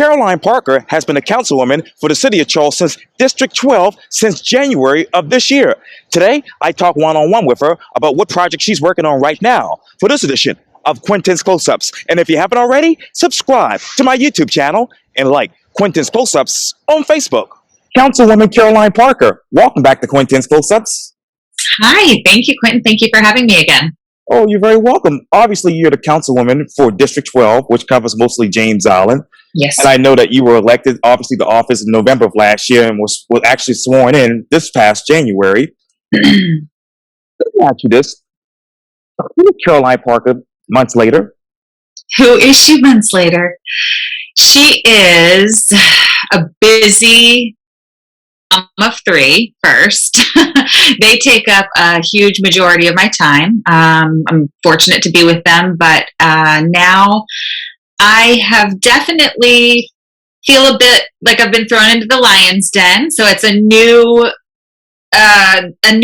Caroline Parker has been a councilwoman for the city of Charleston's District 12 since January of this year. Today, I talk one-on-one with her about what project she's working on right now for this edition of Quintin's Close-Ups. And if you haven't already, subscribe to my YouTube channel and like Quintin's Close-Ups on Facebook. Councilwoman Caroline Parker, welcome back to Quintin's Close-Ups. Hi, thank you, Quintin. Thank you for having me again. Oh, you're very welcome. Obviously, you're the councilwoman for District 12, which covers mostly James Island. Yes. And I know that you were elected, obviously, to office in November of last year and was actually sworn in this past January. Let me ask you this. Who is Caroline Parker months later? Who is she months later? She is a busy mom of three first. They take up a huge majority of my time. I'm fortunate to be with them, but now I have definitely feel a bit like I've been thrown into the lion's den. So it's a new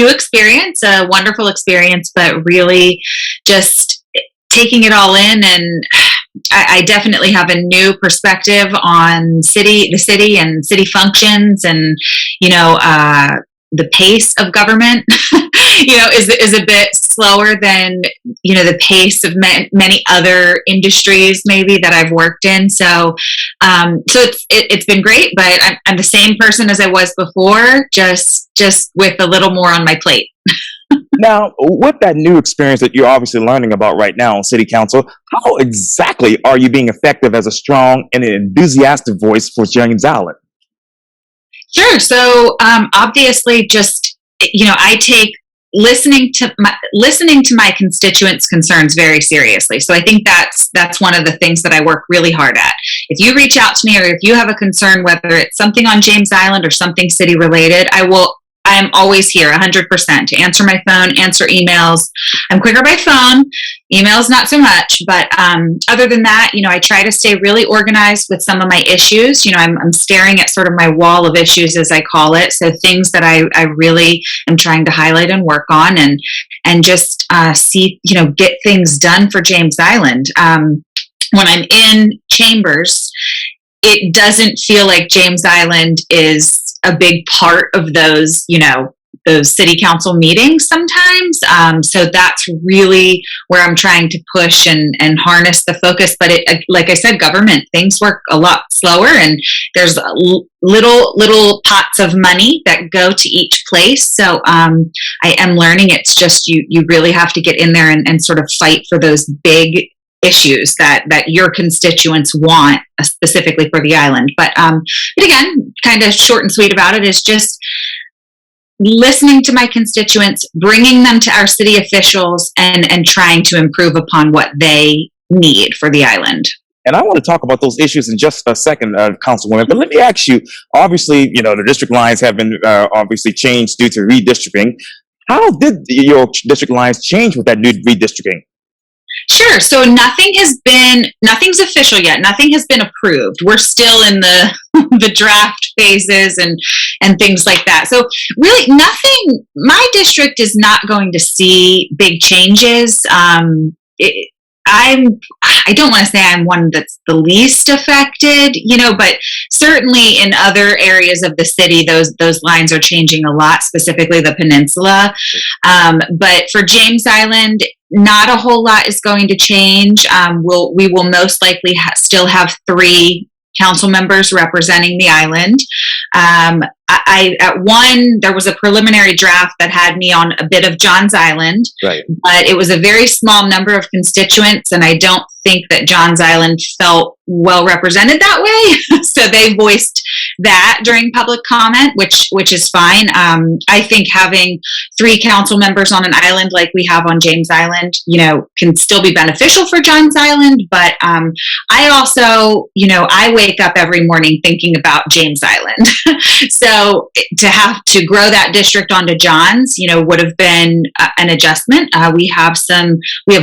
experience, a wonderful experience, but really just taking it all in. And I definitely have a new perspective on the city and city functions, and the pace of government, is a bit slower than, the pace of many other industries maybe that I've worked in. So it's been great, but I'm the same person as I was before, just with a little more on my plate. Now, with that new experience that you're obviously learning about right now on City Council, how exactly are you being effective as a strong and enthusiastic voice for James Island? Sure. So obviously, just I take listening to my constituents' concerns very seriously. So I think that's one of the things that I work really hard at. If you reach out to me, or if you have a concern, whether it's something on James Island or something city related, I'm always here 100% to answer my phone, answer emails. I'm quicker by phone, emails not so much, but other than that, I try to stay really organized with some of my issues. I'm staring at sort of my wall of issues, as I call it. So things that I really am trying to highlight and work on, and just see, get things done for James Island. When I'm in chambers, it doesn't feel like James Island is a big part of those city council meetings sometimes. So that's really where I'm trying to push and harness the focus. But like I said, government, things work a lot slower, and there's little pots of money that go to each place. So I am learning it's just, you really have to get in there and sort of fight for those big issues that your constituents want, specifically for the island. But again, kind of short and sweet about it is just listening to my constituents, bringing them to our city officials, and trying to improve upon what they need for the island. And I want to talk about those issues in just a second, Councilwoman. But let me ask you, obviously, the district lines have been obviously changed due to redistricting. How did your district lines change with that new redistricting? Sure. So nothing's official yet. Nothing has been approved. We're still in the draft phases and things like that. So really nothing, my district is not going to see big changes. I don't want to say I'm one that's the least affected, but certainly in other areas of the city, those lines are changing a lot, specifically the peninsula. But for James Island, not a whole lot is going to change. We will most likely still have 3 council members representing the island. There was a preliminary draft that had me on a bit of Johns Island, right, but it was a very small number of constituents, and I don't think that Johns Island felt well represented that way. So they voiced that during public comment, which is fine. I think having 3 council members on an island like we have on James Island, can still be beneficial for Johns Island. But I also, I wake up every morning thinking about James Island. So to have to grow that district onto Johns, would have been an adjustment. We have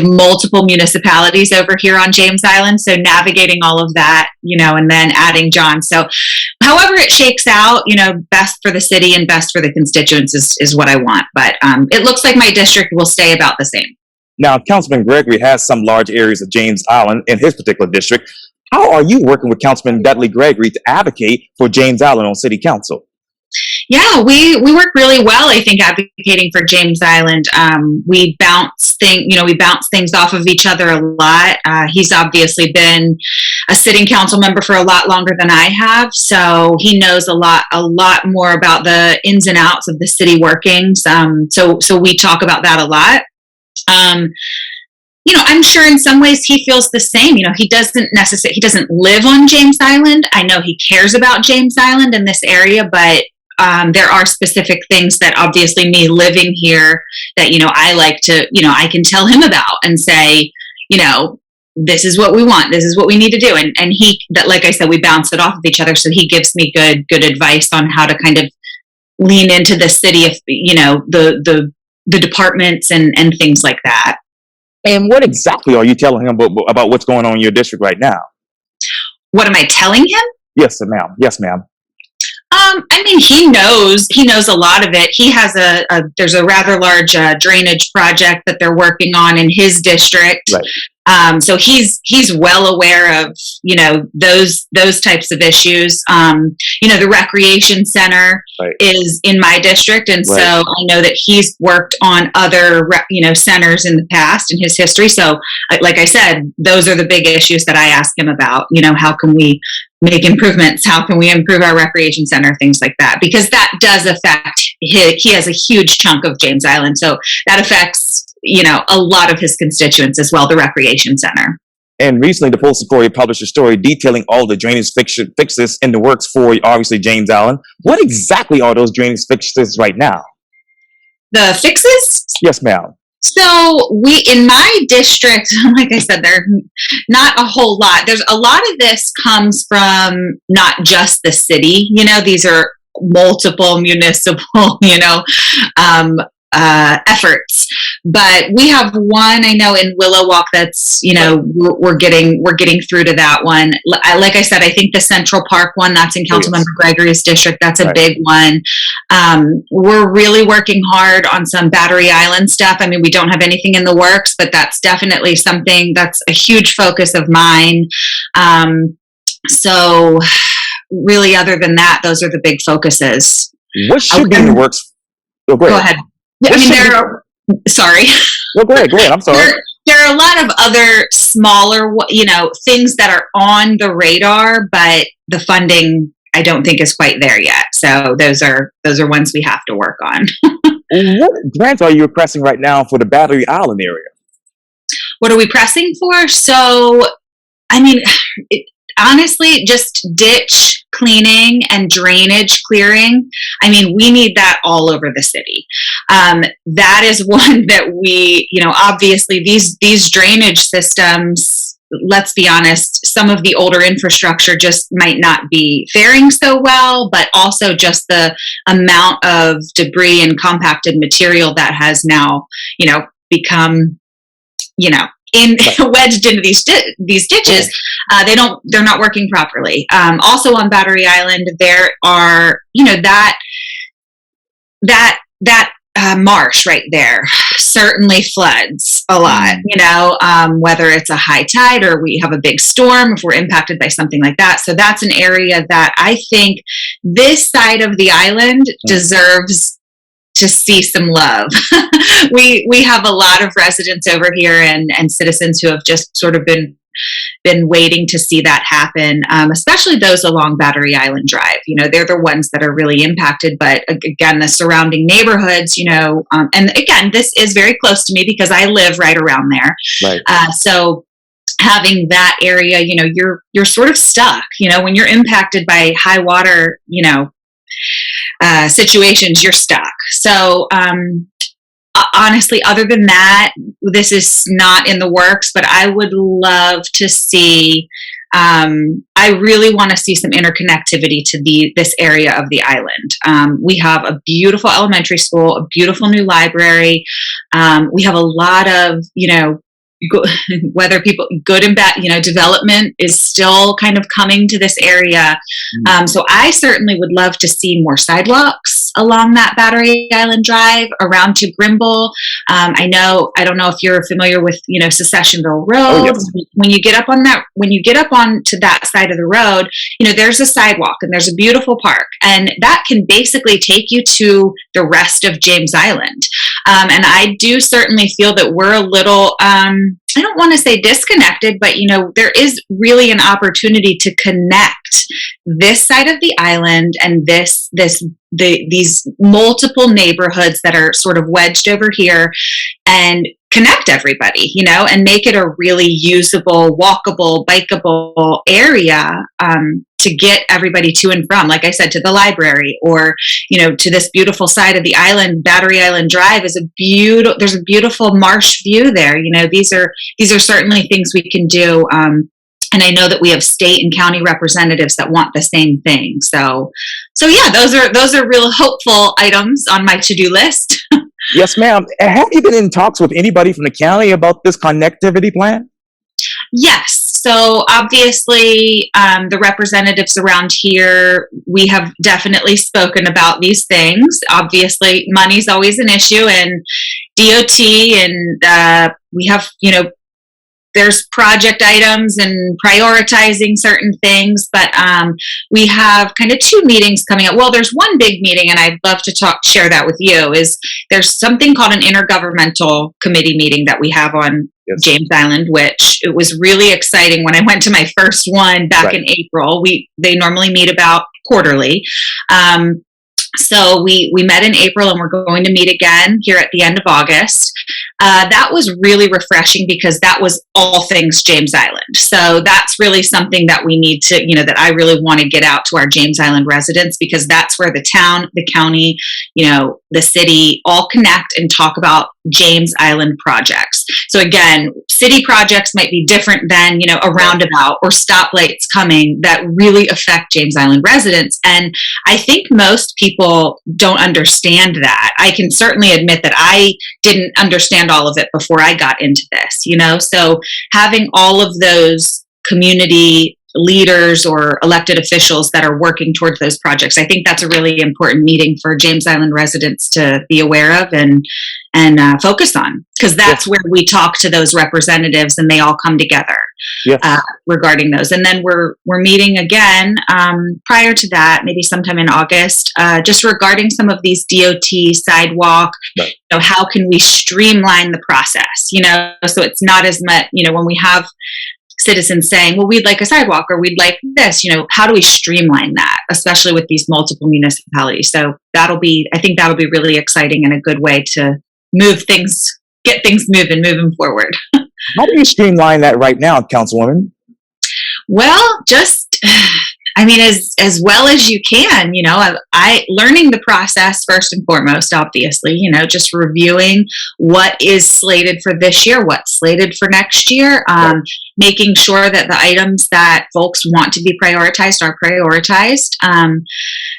multiple municipalities over here on James Island, so navigating all of that, and then adding Johns. So however it shakes out, best for the city and best for the constituents is what I want. But it looks like my district will stay about the same. Now, Councilman Gregory has some large areas of James Island in his particular district. How are you working with Councilman Dudley Gregory to advocate for James Island on City Council? Yeah, we work really well, I think, advocating for James Island. We bounce things off of each other a lot. He's obviously been a sitting council member for a lot longer than I have, so he knows a lot more about the ins and outs of the city workings. So we talk about that a lot. I'm sure in some ways he feels the same. He doesn't live on James Island. I know he cares about James Island in this area, but there are specific things that obviously me living here that, I like to, I can tell him about and say, this is what we want. This is what we need to do. And like I said, we bounce it off of each other. So he gives me good advice on how to kind of lean into the city, if, the departments and things like that. And what exactly are you telling him about what's going on in your district right now? What am I telling him? Yes, ma'am. Yes, ma'am. He knows a lot of it. He has there's a rather large drainage project that they're working on in his district. Right. So he's well aware of, those types of issues. The recreation center is in my district. And so I know that he's worked on other, centers in the past in his history. So like I said, those are the big issues that I ask him about, how can we make improvements? How can we improve our recreation center? Things like that, because that does affect he has a huge chunk of James Island. So that affects, a lot of his constituents as well, the recreation center. And recently, the Post-Courier published a story detailing all the drainage fixes in the works for, obviously, James Island. What exactly are those drainage fixes right now? The fixes? Yes, ma'am. So in my district, like I said, there's not a whole lot. There's a lot of this comes from not just the city. These are multiple municipal, efforts. But we have one I know in Willow Walk that's, we're getting through to that one. Like I said, I think the Central Park one, that's in Councilman Gregory's district. That's a big one. We're really working hard on some Battery Island stuff. We don't have anything in the works, but that's definitely something that's a huge focus of mine. So really, other than that, those are the big focuses. What should be in the works? Go ahead. Sorry. Go ahead. I'm sorry. There are a lot of other smaller, things that are on the radar, but the funding I don't think is quite there yet. So those are ones we have to work on. What grants are you pressing right now for the Battery Island area? What are we pressing for? So, honestly, just ditch cleaning and drainage clearing. We need that all over the city. That is one that we, obviously these drainage systems, let's be honest, some of the older infrastructure just might not be faring so well, but also just the amount of debris and compacted material that has now, become, wedged into these ditches, they're not working properly. Also on Battery Island, there are, that marsh right there certainly floods a lot, whether it's a high tide or we have a big storm, if we're impacted by something like that. So that's an area that I think this side of the island deserves to see some love. We have a lot of residents over here and citizens who have just sort of been waiting to see that happen, especially those along Battery Island Drive. They're the ones that are really impacted. But again, the surrounding neighborhoods, and again, this is very close to me because I live right around there. Right. So having that area, you're sort of stuck. When you're impacted by high water, situations, you're stuck. So honestly, other than that, this is not in the works, but I would love to see, I really want to see some interconnectivity to this area of the island. We have a beautiful elementary school, a beautiful new library. We have a lot of, whether people good and bad, development is still kind of coming to this area. So I certainly would love to see more sidewalks. along that Battery Island Drive around to Grimble. I don't know if you're familiar with, Secessionville Road. Oh, yes. When you get up onto that side of the road, there's a sidewalk and there's a beautiful park, and that can basically take you to the rest of James Island. And I do certainly feel that we're a little, I don't want to say disconnected, but there is really an opportunity to connect this side of the island and these multiple neighborhoods that are sort of wedged over here, and connect everybody, and make it a really usable, walkable, bikeable area, to get everybody to and from, like I said, to the library, or, to this beautiful side of the island. Battery Island Drive is there's a beautiful marsh view there. These are certainly things we can do. And I know that we have state and county representatives that want the same thing. So yeah, those are real hopeful items on my to-do list. Yes, ma'am. Have you been in talks with anybody from the county about this connectivity plan? Yes. So obviously, the representatives around here, we have definitely spoken about these things. Obviously, money's always an issue, and DOT, and we have, there's project items and prioritizing certain things, but we have kind of two meetings coming up. Well, there's one big meeting, and I'd love to share that with you. There's something called an intergovernmental committee meeting that we have on James Island, which it was really exciting when I went to my first one back in April. They normally meet about quarterly. So we met in April, and we're going to meet again here at the end of August. That was really refreshing because that was all things James Island. So that's really something that we need to, that I really want to get out to our James Island residents, because that's where the town, the county, the city all connect and talk about James Island projects. So again, city projects might be different than, a roundabout or stoplights coming that really affect James Island residents. And I think most people don't understand that. I can certainly admit that I didn't understand all of it before I got into this, so having all of those community leaders or elected officials that are working towards those projects, I think that's a really important meeting for James Island residents to be aware of and focus on, because that's where we talk to those representatives and they all come together regarding those. And then we're meeting again prior to that, maybe sometime in August, just regarding some of these DOT sidewalk. Right. How can we streamline the process? So it's not as much. When we have citizens saying, well, we'd like a sidewalk or we'd like this, how do we streamline that, especially with these multiple municipalities? So I think that'll be really exciting and a good way to get things moving forward. How do you streamline that right now, Councilwoman? Well, just, as well as you can, learning the process first and foremost, obviously, just reviewing what is slated for this year, what's slated for next year, making sure that the items that folks want to be prioritized are prioritized.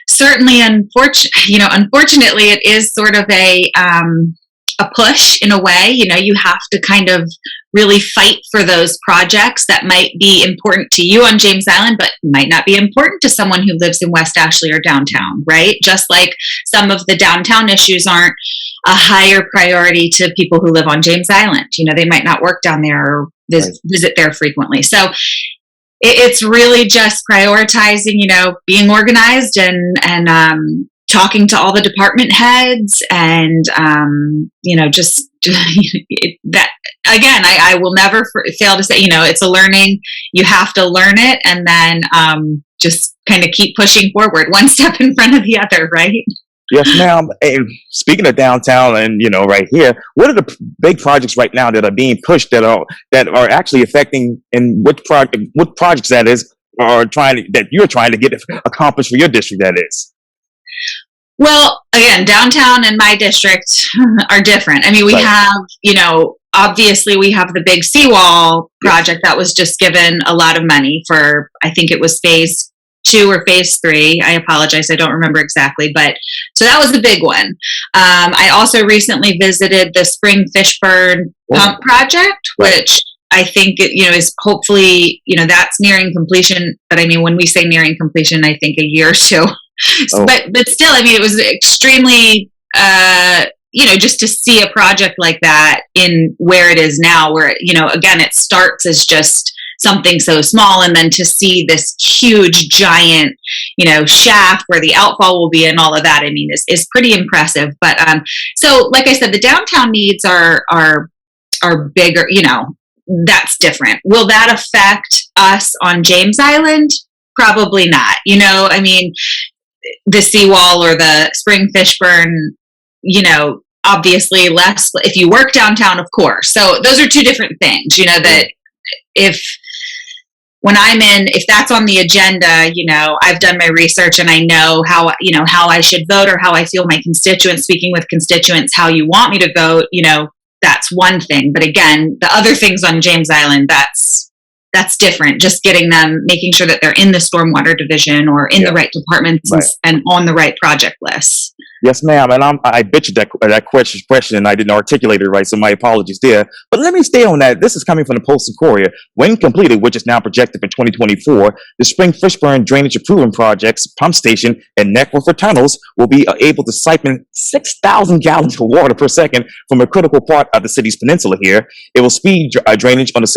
Certainly, unfortunately, it is sort of a push in a way. You have to kind of really fight for those projects that might be important to you on James Island, but might not be important to someone who lives in West Ashley or downtown, right? Just like some of the downtown issues aren't a higher priority to people who live on James Island. They might not work down there or visit there frequently. So it's really just prioritizing, being organized and talking to all the department heads and, just that, again, I will never fail to say, it's a learning, you have to learn it and then just kind of keep pushing forward, one step in front of the other, right? Yes, ma'am. Hey, speaking of downtown and, right here, what are the big projects right now that are being pushed that are actually affecting, and what projects that you're trying to get accomplished for your district that is? Well, again, downtown and my district are different. We have, obviously we have the big seawall project that was just given a lot of money for, I think it was phase 2 or phase 3. I apologize. I don't remember exactly, but so that was the big one. I also recently visited the Spring Fishburne pump project, which I think is hopefully, that's nearing completion. But when we say nearing completion, I think a year or two Oh, But still, I mean, it was extremely, just to see a project like that in where it is now, where, again, it starts as just something so small, and then to see this huge, giant, shaft where the outfall will be and all of that, I mean, is pretty impressive. But so, like I said, the downtown needs are bigger. That's different. Will that affect us on James Island? Probably not. I mean, the seawall or the spring Fishburne, obviously less if you work downtown, of course. So those are two different things, that if that's on the agenda, I've done my research and I know how I should vote or how I feel my constituents, speaking with constituents, how you want me to vote, that's one thing. But again, the other things on James Island, that's different. Just getting them, making sure that they're in the stormwater division or in the right departments and on the right project lists. yes, ma'am. And I bet you that question, and I didn't articulate it right, so my apologies there. But let me stay on that. This is coming from the Post and Courier. When completed, which is now projected for 2024, the Spring Fishburne Drainage Improvement Project's pump station and network for tunnels will be able to siphon 6,000 gallons of water per second from a critical part of the city's peninsula here. It will speed drainage on the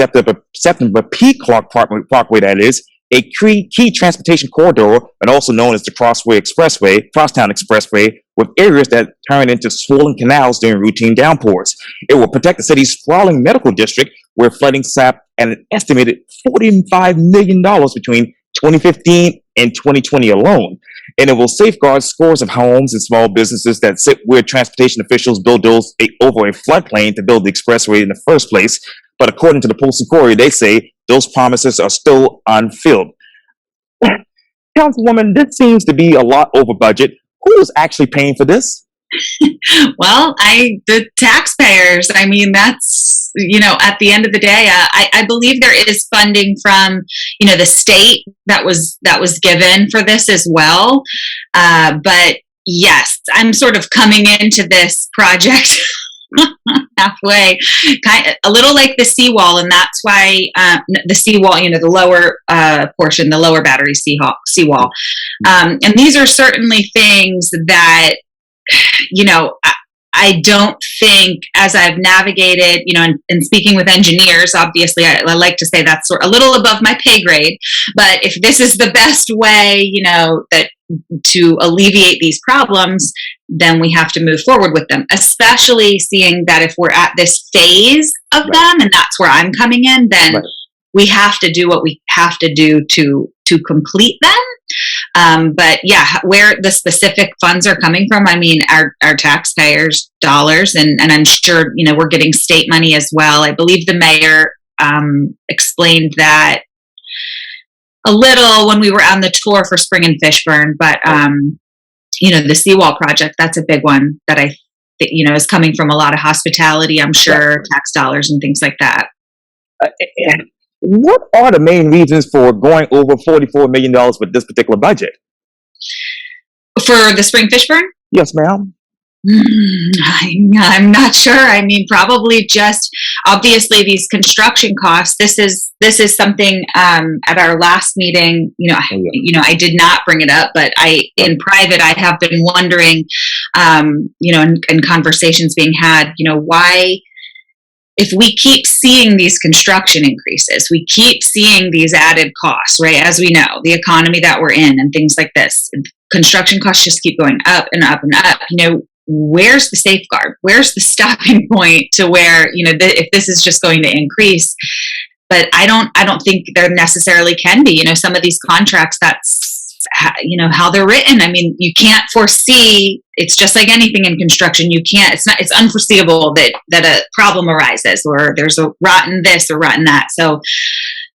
September P. Clark Parkway, that is, a key transportation corridor, and also known as the Crosstown Expressway, with areas that turn into swollen canals during routine downpours. It will protect the city's sprawling medical district, where flooding sapped an estimated $45 million between 2015 and 2020 alone. And it will safeguard scores of homes and small businesses that sit where transportation officials bulldoze over a floodplain to build the expressway in the first place. But according to the Post and Courier, they say those promises are still unfilled. Councilwoman, this seems to be a lot over budget. Who is actually paying for this? Well, the taxpayers. I mean, that's, at the end of the day, I believe there is funding from, the state that was given for this as well. But yes, I'm sort of coming into this project halfway, a little like the seawall, and that's why the seawall, the lower portion, the lower battery seawall, and these are certainly things that, I don't think, as I've navigated, and speaking with engineers, obviously, I like to say that's sort of a little above my pay grade. But if this is the best way, that to alleviate these problems, then we have to move forward with them, especially seeing that if we're at this phase of them, and that's where I'm coming in, then we have to do what we have to do to complete them. But yeah, where the specific funds are coming from, I mean, our taxpayers' dollars, and I'm sure, we're getting state money as well. I believe the mayor explained that a little when we were on the tour for Spring and Fishburne, but the seawall project, that's a big one that is coming from a lot of hospitality, I'm sure, tax dollars and things like that. What are the main reasons for going over $44 million with this particular budget? For the Spring Fishburne? Yes, ma'am. I'm not sure. I mean, probably just obviously these construction costs. This is something at our last meeting. I did not bring it up, but in private I have been wondering, in conversations being had, why. If we keep seeing these construction increases, we keep seeing these added costs, right? As we know, the economy that we're in and things like this, construction costs just keep going up and up and up. Where's the safeguard? Where's the stopping point to where, if this is just going to increase? But I don't think there necessarily can be. Some of these contracts, that's how they're written. I mean, you can't foresee. It's just like anything in construction. You can't. It's unforeseeable that a problem arises or there's a rotten this or rotten that. So,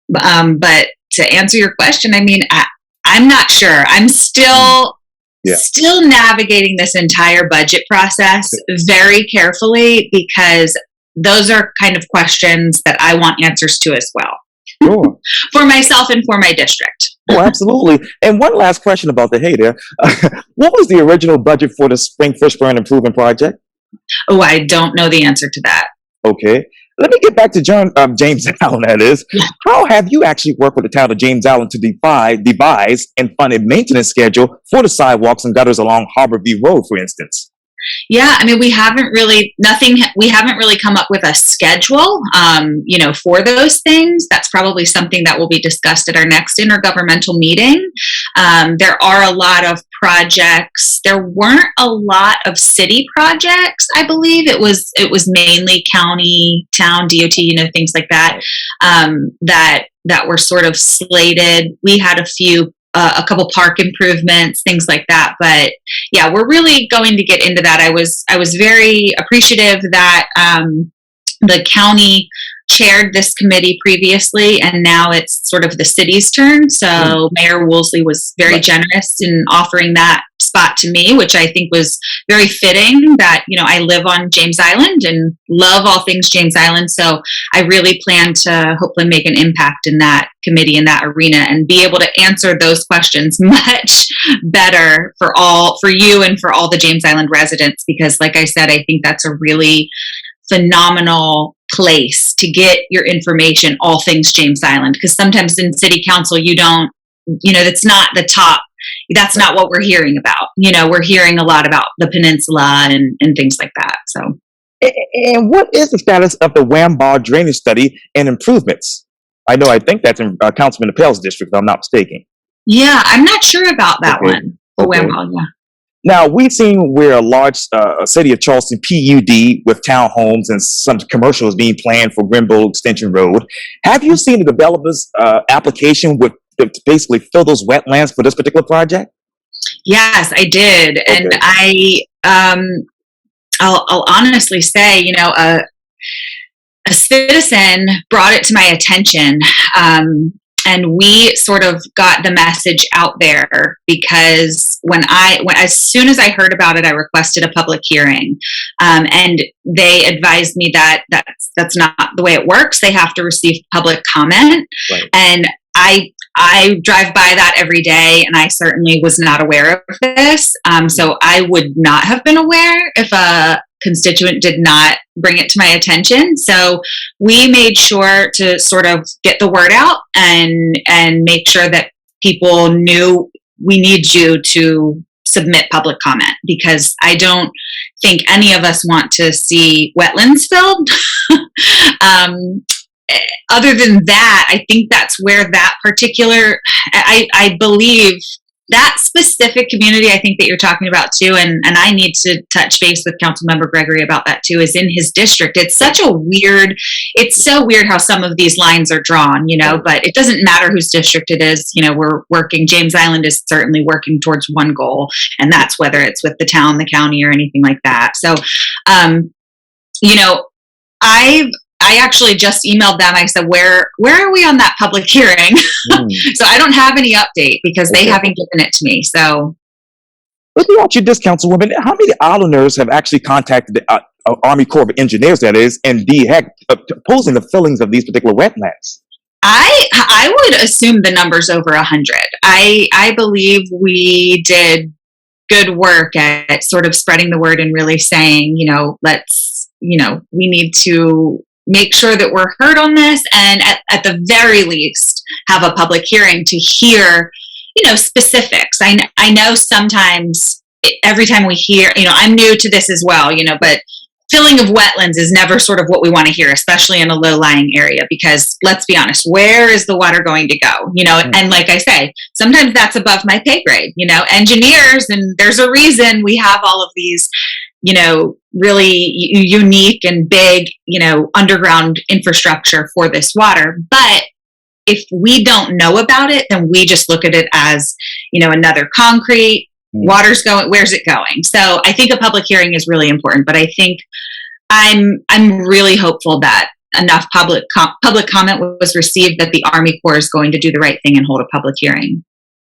but to answer your question, I mean, I'm not sure. I'm still navigating this entire budget process very carefully, because those are kind of questions that I want answers to as well. Sure. For myself and for my district. Oh, absolutely. And one last question about the hay there. What was the original budget for the Spring Fishburne Improvement Project? Oh, I don't know the answer to that. Okay. Let me get back to James Allen, that is. Yeah. How have you actually worked with the town of James Allen to devise and fund a maintenance schedule for the sidewalks and gutters along Harborview Road, for instance? Yeah, I mean, we haven't really come up with a schedule, for those things. That's probably something that will be discussed at our next intergovernmental meeting. There are a lot of projects. There weren't a lot of city projects, I believe. It was mainly county, town, DOT, things like that, that were sort of slated. We had a couple park improvements, things like that. But yeah, we're really going to get into that. I was very appreciative that the county chaired this committee previously, and now it's sort of the city's turn. So Mayor Woolsey was very generous in offering that spot to me, which I think was very fitting. That I live on James Island and love all things James Island, so I really plan to hopefully make an impact in that committee, in that arena, and be able to answer those questions much better for you and for all the James Island residents. Because, like I said, I think that's a really phenomenal place to get your information, all things James Island. Because sometimes in city council, you don't, that's not the top. That's not what we're hearing about. We're hearing a lot about the peninsula and things like that. So, and what is the status of the Wamball drainage study and improvements? I think that's in Councilman Appel's district, if I'm not mistaken. Yeah, I'm not sure about that one. The Wamball, yeah. Now, we've seen where a large city of Charleston PUD with townhomes and some commercials being planned for Wamball Extension Road. Have you seen the developer's application to basically fill those wetlands for this particular project? Yes, I did. Okay. And I'll honestly say, a citizen brought it to my attention. And we sort of got the message out there, because as soon as I heard about it, I requested a public hearing, and they advised me that that's not the way it works. They have to receive public comment, right. And I drive by that every day, and I certainly was not aware of this. So I would not have been aware if a constituent did not bring it to my attention. So we made sure to sort of get the word out and make sure that people knew we need you to submit public comment, because I don't think any of us want to see wetlands filled. Other than that, I think that's where that particular, I believe that specific community, I think that you're talking about too, and I need to touch base with Councilmember Gregory about that too, is in his district. It's so weird how some of these lines are drawn, but it doesn't matter whose district it is. We're working, James Island is certainly working towards one goal, and that's whether it's with the town, the county, or anything like that. So, I actually just emailed them. I said, where are we on that public hearing? So I don't have any update, because they haven't given it to me. So let me ask you this, Councilwoman. How many islanders have actually contacted the Army Corps of Engineers, that is, and DHEC, opposing the fillings of these particular wetlands? I would assume the number's over 100. I believe we did good work at sort of spreading the word and really saying, we need to make sure that we're heard on this, and at the very least have a public hearing to hear, specifics. I know sometimes every time we hear, I'm new to this as well, but filling of wetlands is never sort of what we want to hear, especially in a low-lying area, because let's be honest, where is the water going to go? And like I say, sometimes that's above my pay grade, engineers, and there's a reason we have all of these really unique and big, underground infrastructure for this water. But if we don't know about it, then we just look at it as, another concrete, water's going, where's it going? So I think a public hearing is really important, but I think I'm really hopeful that enough public comment was received that the Army Corps is going to do the right thing and hold a public hearing.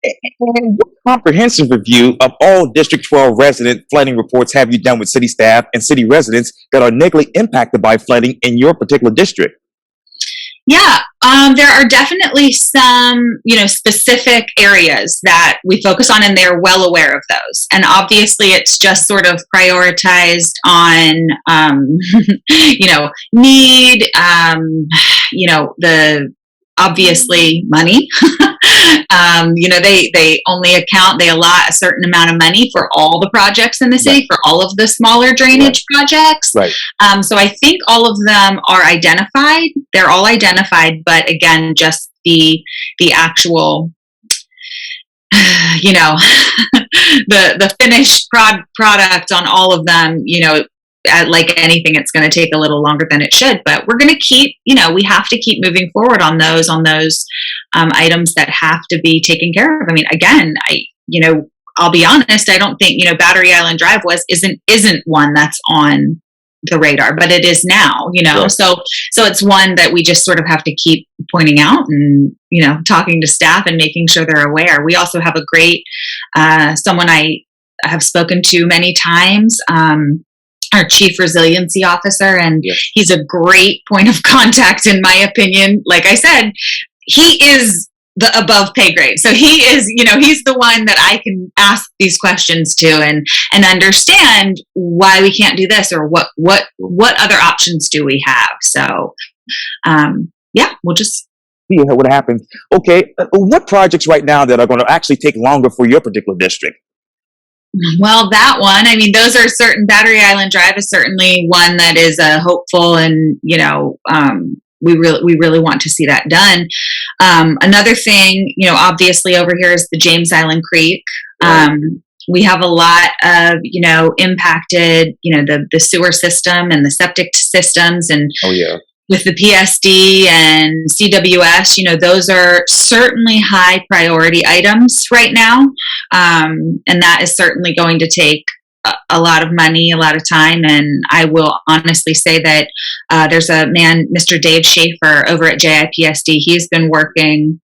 And what comprehensive review of all District 12 resident flooding reports have you done with city staff and city residents that are negatively impacted by flooding in your particular district? Yeah, there are definitely some, specific areas that we focus on, and they're well aware of those. And obviously, it's just sort of prioritized on, need, the obviously money. They allot a certain amount of money for all the projects in the city, Right. for all of the smaller drainage projects. Right. So I think all of them are identified. They're all identified, but again, just the actual, the finished product on all of them, like anything, it's going to take a little longer than it should, but we're going to keep, we have to keep moving forward on those items that have to be taken care of. I mean, again, I'll be honest, I don't think, Battery Island Drive isn't one that's on the radar, but it is now, Yeah. so it's one that we just sort of have to keep pointing out and, talking to staff and making sure they're aware. We also have a great, someone I have spoken to many times, our chief resiliency officer, and Yes. he's a great point of contact, in my opinion. Like I said, he is the above pay grade. So he is, he's the one that I can ask these questions to and understand why we can't do this, or what other options do we have. So, we'll just See what happens. Okay. What projects right now that are going to actually take longer for your particular district? Well, that one, I mean, those are certain. Battery Island Drive is certainly one that is hopeful, and we really want to see that done. Another thing, obviously over here is the James Island Creek. We have a lot of impacted, the sewer system and the septic systems, and Oh yeah. with the PSD and CWS, those are certainly high priority items right now. And that is certainly going to take a lot of money, a lot of time. And I will honestly say that there's a man, Mr. Dave Schaefer, over at JIPSD. He's been working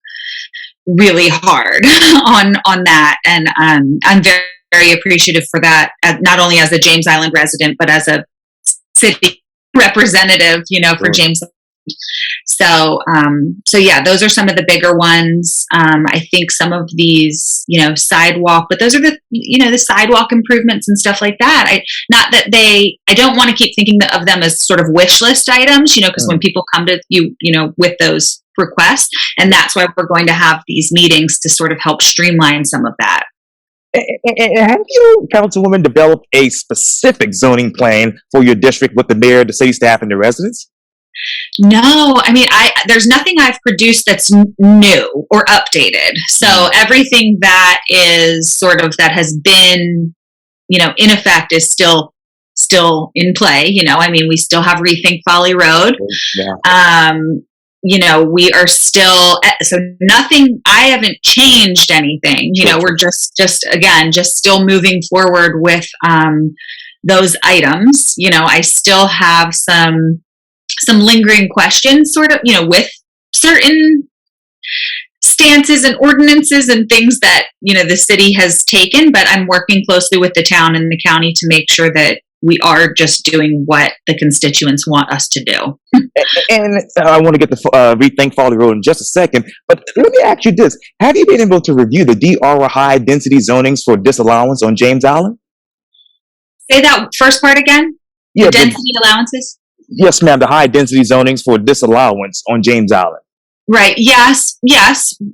really hard on that. And I'm very, very appreciative for that, not only as a James Island resident, but as a city representative, for Sure. James. So yeah, those are some of the bigger ones. I think some of these, sidewalk, but those are the sidewalk improvements and stuff like that. I don't want to keep thinking of them as sort of wish list items, because when people come to you, with those requests, and that's why we're going to have these meetings to sort of help streamline some of that. And have you, Councilwoman, developed a specific zoning plan for your district with the mayor, the city staff, and the residents? No, I mean, there's nothing I've produced that's new or updated. So everything that is sort of that has been, in effect is still in play. I mean, we still have Rethink Folly Road. Yeah. We are still, so nothing, I haven't changed anything. Sure. We're just still moving forward with those items. I still have some lingering questions, sort of, with certain stances and ordinances and things that, the city has taken, but I'm working closely with the town and the county to make sure that we are just doing what the constituents want us to do. And I want to get the Rethink Folly Road in just a second, but let me ask you this. Have you been able to review the DR high density zonings for disallowance on James Island? Say that first part again? Yeah, The density allowances? Yes, ma'am. The high density zonings for disallowance on James Island. Right. Yes,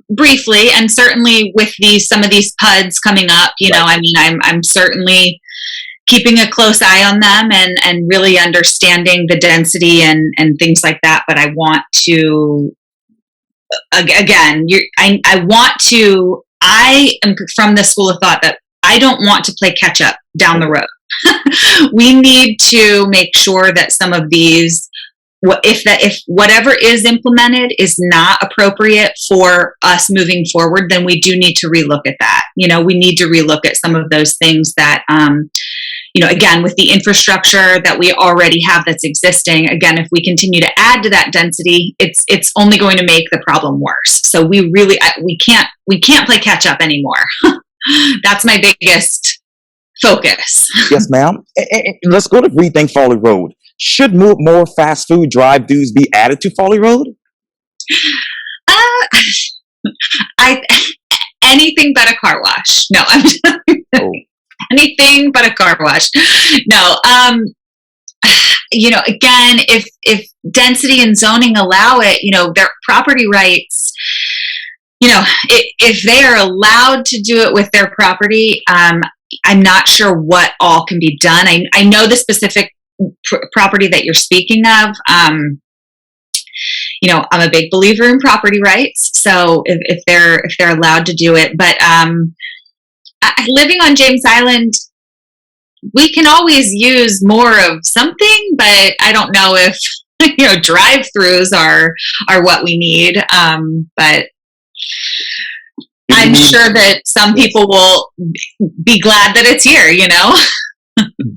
briefly, and certainly with some of these PUDs coming up, I mean, I'm certainly keeping a close eye on them and really understanding the density and things like that. But I want to, again, I am from the school of thought that I don't want to play catch up down the road. We need to make sure that some of these, if whatever is implemented is not appropriate for us moving forward, then we do need to relook at that. We need to relook at some of those things that, again, with the infrastructure that we already have that's existing, again, if we continue to add to that density, it's only going to make the problem worse. So we can't play catch up anymore. That's my biggest focus. Yes, ma'am. Let's go to Rethink Folly Road. Should more fast food drive-thrus be added to Folly Road? Uh, I anything but a car wash. No, I'm just, Oh, anything but a car wash. No, again, if density and zoning allow it, their property rights, if they are allowed to do it with their property, I'm not sure what all can be done. I know the specific property that you're speaking of. I'm a big believer in property rights. So if they're allowed to do it, but living on James Island, we can always use more of something, but I don't know if drive-throughs are what we need. But I'm sure that some people will be glad that it's here.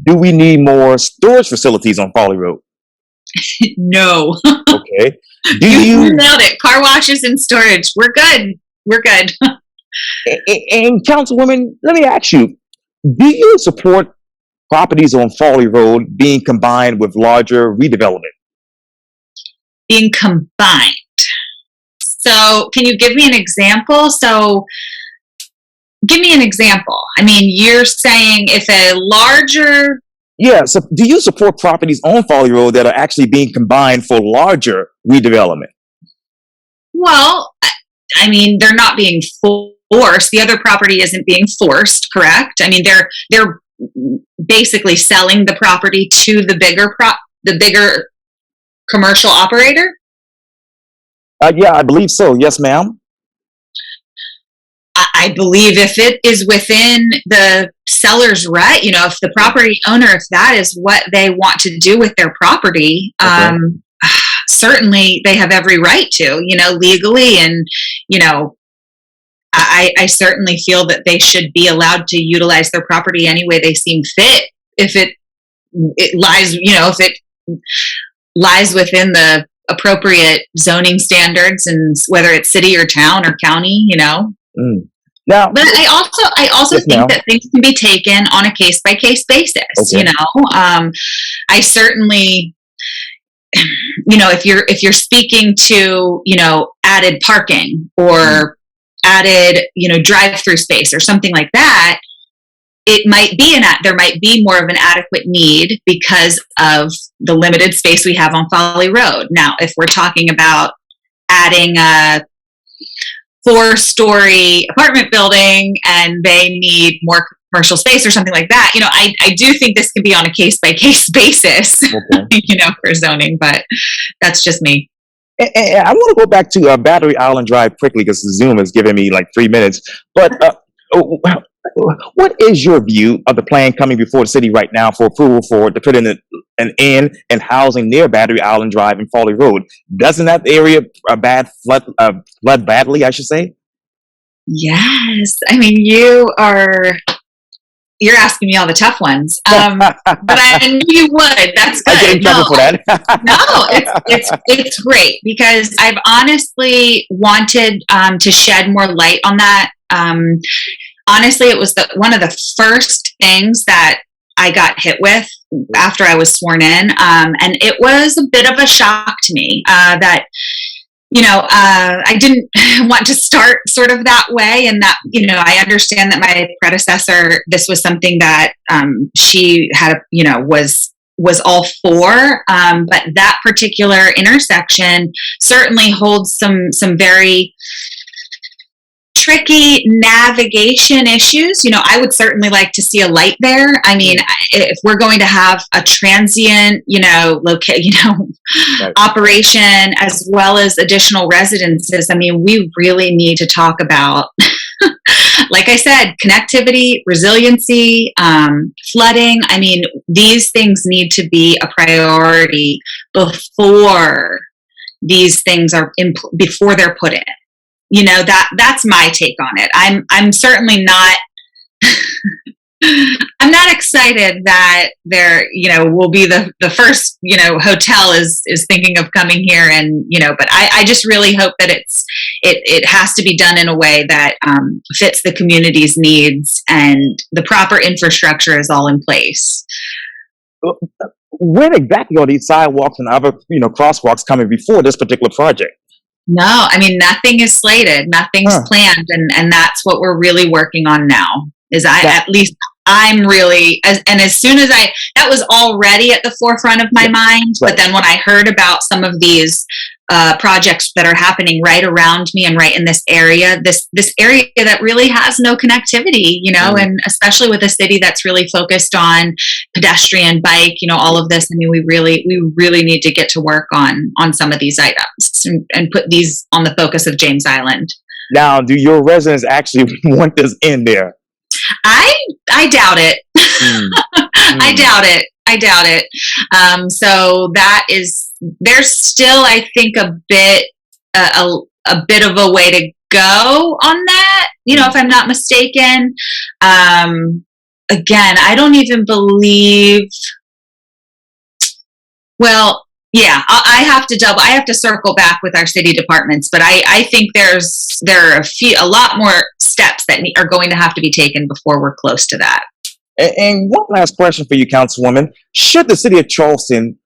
do we need more storage facilities on Folly Road? No. Okay. Do You you nailed it. Car washes and storage. We're good. We're good. and Councilwoman, let me ask you, do you support properties on Folly Road being combined with larger redevelopment? Being combined. So, can you give me an example? Give me an example. I mean, you're saying if a larger. Yeah, so do you support properties on Folly Road that are actually being combined for larger redevelopment? Well, I mean, they're not being forced. The other property isn't being forced, correct? I mean, they're basically selling the property to the bigger commercial operator. Yeah, I believe so. Yes, ma'am. I believe if it is within the seller's right, if the property owner, if that is what they want to do with their property, Okay. Certainly they have every right to, legally. And, I certainly feel that they should be allowed to utilize their property any way they seem fit. If it lies, if it lies within the appropriate zoning standards, and whether it's city or town or county, Mm. Now, But I also yes, think ma'am. that things can be taken on a case by case basis. Okay. I certainly, if you're speaking to added parking or added drive through space or something like that, it might be there might be more of an adequate need because of the limited space we have on Folly Road. Now, if we're talking about adding a 4-story apartment building and they need more commercial space or something like that, I do think this can be on a case by case basis, Okay. for zoning, but that's just me. And I want to go back to Battery Island Drive quickly because Zoom has given me like 3 minutes. But what is your view of the plan coming before the city right now for approval to put in an inn and housing near Battery Island Drive and Folly Road? Doesn't that area flood badly, I should say? Yes. I mean, you're asking me all the tough ones. But I knew you would. That's I get in good. trouble for that. No, it's great because I've honestly wanted to shed more light on that. Honestly, it was one of the first things that I got hit with after I was sworn in, and it was a bit of a shock to me that I didn't want to start sort of that way, and that I understand that my predecessor, this was something that she had was all for, but that particular intersection certainly holds some very tricky navigation issues. I would certainly like to see a light there. I mean, if we're going to have a transient, Right. operation as well as additional residences, I mean, we really need to talk about, like I said, connectivity, resiliency, flooding. I mean, these things need to be a priority before these things before they're put in. That's my take on it. I'm certainly not I'm not excited that there will be the first hotel is thinking of coming here, and but I just really hope that it has to be done in a way that fits the community's needs and the proper infrastructure is all in place. When exactly are these sidewalks and other crosswalks coming before this particular project? No, I mean, nothing is slated, nothing's Huh. planned, and that's what we're really working on now. Is That, at least I'm really, as soon as that was already at the forefront of my yeah, mind, but right. then when I heard about some of these projects that are happening right around me and right in this area, this area that really has no connectivity, Mm. and especially with a city that's really focused on pedestrian, bike, all of this. I mean, we really need to get to work on some of these items and put these on the focus of James Island. Now, do your residents actually want this in there? I I doubt it. Mm. I Mm. doubt it. I doubt it. So there's still, I think, a bit of a way to go on that. Mm. If I'm not mistaken. Again, I don't even believe. Well, yeah, I have to circle back with our city departments, but I think there are a lot more steps that are going to have to be taken before we're close to that. And one last question for you, Councilwoman. Should the city of Charleston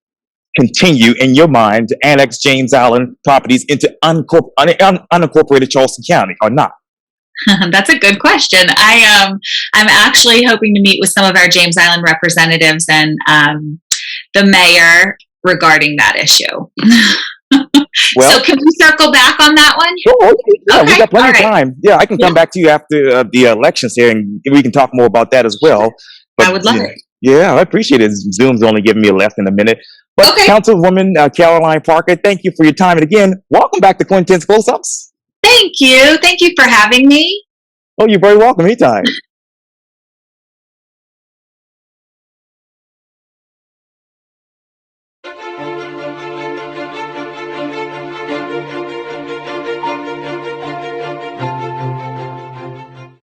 continue, in your mind, to annex James Island properties into unincorporated Charleston County or not? That's a good question. I'm actually hoping to meet with some of our James Island representatives and the mayor regarding that issue. Well, So can we circle back on that one? oh, yeah, we Okay, got plenty all of right. time. Yeah, I can Yeah, come back to you after the elections here, and we can talk more about that as well. But I would love yeah, it. yeah, I appreciate it. Zoom's only giving me left in a minute. But Okay, Councilwoman Caroline Parker, thank you for your time. And again, welcome back to Quintin's Close-Ups. thank you. Thank you for having me. Oh, you're very welcome anytime.